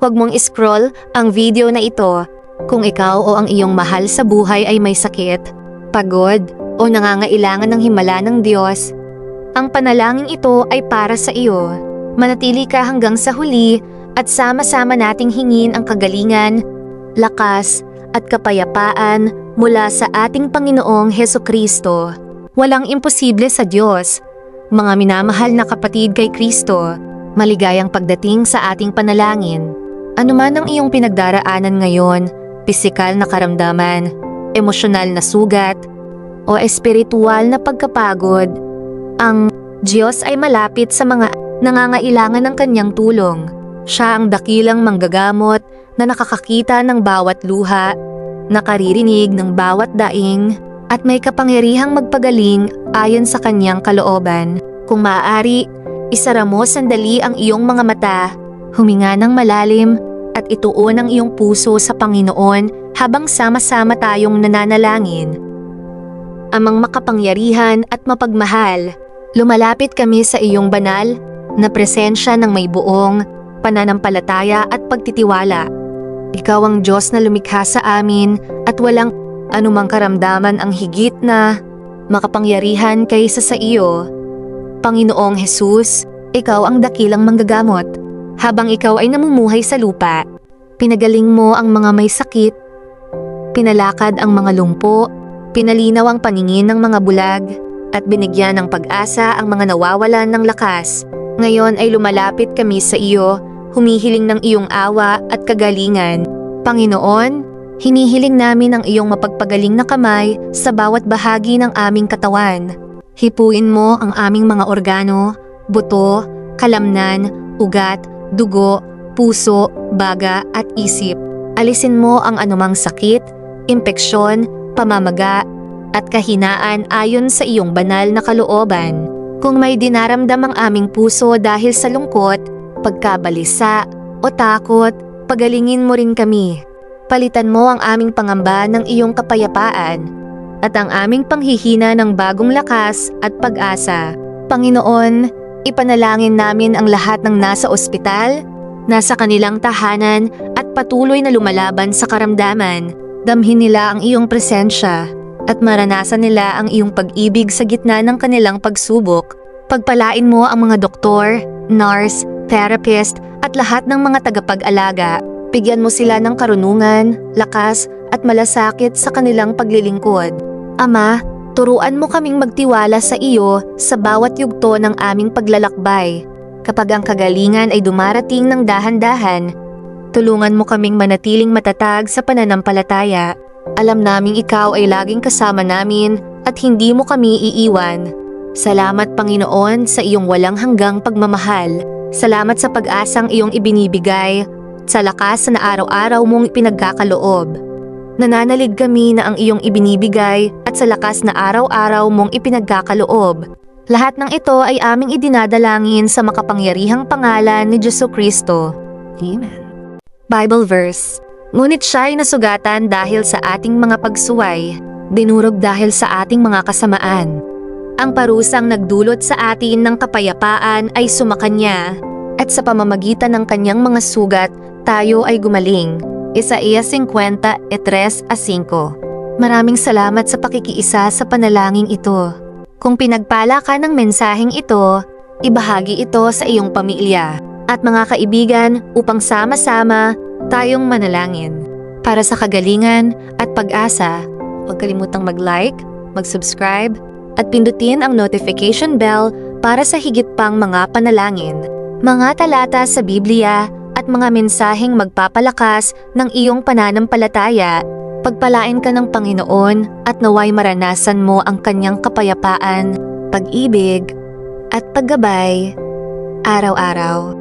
Huwag mong scroll ang video na ito kung ikaw o ang iyong mahal sa buhay ay may sakit, pagod, o nangangailangan ng himala ng Diyos. Ang panalangin ito ay para sa iyo. Manatili ka hanggang sa huli at sama-sama nating hingin ang kagalingan, lakas, at kapayapaan mula sa ating Panginoong Hesukristo. Walang imposible sa Diyos. Mga minamahal na kapatid kay Kristo, maligayang pagdating sa ating panalangin. Ano man ang iyong pinagdaraanan ngayon, pisikal na karamdaman, emosyonal na sugat, o espiritual na pagkapagod, ang Diyos ay malapit sa mga nangangailangan ng kanyang tulong. Siya ang dakilang manggagamot na nakakakita ng bawat luha, nakaririnig ng bawat daing, at may kapangyarihang magpagaling ayon sa kanyang kalooban. Kung maaari, isara mo sandali ang iyong mga mata, huminga ng malalim, at ituon ang iyong puso sa Panginoon habang sama-sama tayong nananalangin. Amang makapangyarihan at mapagmahal, lumalapit kami sa iyong banal na presensya ng may buong pananampalataya at pagtitiwala. Ikaw ang Diyos na lumikha sa amin at walang anumang karamdaman ang higit na makapangyarihan kaysa sa iyo. Panginoong Jesus, ikaw ang dakilang manggagamot. Habang ikaw ay namumuhay sa lupa, pinagaling mo ang mga may sakit, pinalakad ang mga lumpo, pinalinaw ang paningin ng mga bulag, at binigyan ng pag-asa ang mga nawawalan ng lakas. Ngayon ay lumalapit kami sa iyo, humihiling ng iyong awa at kagalingan. Panginoon, hinihiling namin ang iyong mapagpagaling na kamay sa bawat bahagi ng aming katawan. Hipuin mo ang aming mga organo, buto, kalamnan, ugat, dugo, puso, baga at isip. Alisin mo ang anumang sakit, impeksyon, pamamaga, at kahinaan ayon sa iyong banal na kalooban. Kung may dinaramdam ang aming puso dahil sa lungkot, pagkabalisa, o takot, pagalingin mo rin kami. Palitan mo ang aming pangamba ng iyong kapayapaan, at ang aming panghihina ng bagong lakas at pag-asa. Panginoon, ipanalangin namin ang lahat ng nasa ospital, nasa kanilang tahanan at patuloy na lumalaban sa karamdaman. Damhin nila ang iyong presensya at maranasan nila ang iyong pag-ibig sa gitna ng kanilang pagsubok. Pagpalain mo ang mga doktor, nurse, therapist at lahat ng mga tagapag-alaga. Bigyan mo sila ng karunungan, lakas at malasakit sa kanilang paglilingkod. Ama, turuan mo kaming magtiwala sa iyo sa bawat yugto ng aming paglalakbay. Kapag ang kagalingan ay dumarating ng dahan-dahan, tulungan mo kaming manatiling matatag sa pananampalataya. Alam naming ikaw ay laging kasama namin at hindi mo kami iiwan. Salamat Panginoon sa iyong walang hanggang pagmamahal. Salamat sa pag-asang iyong ibinibigay, sa lakas na araw-araw mong ipinagkakaloob. Nananalig kami na ang iyong ibinibigay at sa lakas na araw-araw mong ipinagkakaloob. Lahat ng ito ay aming idinadalangin sa makapangyarihang pangalan ni Jesucristo. Amen. Bible verse. Ngunit siya ay nasugatan dahil sa ating mga pagsuway, dinurog dahil sa ating mga kasamaan. Ang parusang nagdulot sa atin ng kapayapaan ay sumakanya, at sa pamamagitan ng kanyang mga sugat, tayo ay gumaling. Isaiah 50:3-5. Maraming salamat sa pakikiisa sa panalangin ito. Kung pinagpala ka ng mensaheng ito, ibahagi ito sa iyong pamilya at mga kaibigan upang sama-sama tayong manalangin. Para sa kagalingan at pag-asa, huwag kalimutang mag-like, mag-subscribe, at pindutin ang notification bell para sa higit pang mga panalangin, mga talata sa Biblia, at mga mensaheng magpapalakas ng iyong pananampalataya. Pagpalain ka ng Panginoon at naway maranasan mo ang kanyang kapayapaan, pag-ibig, at paggabay araw-araw.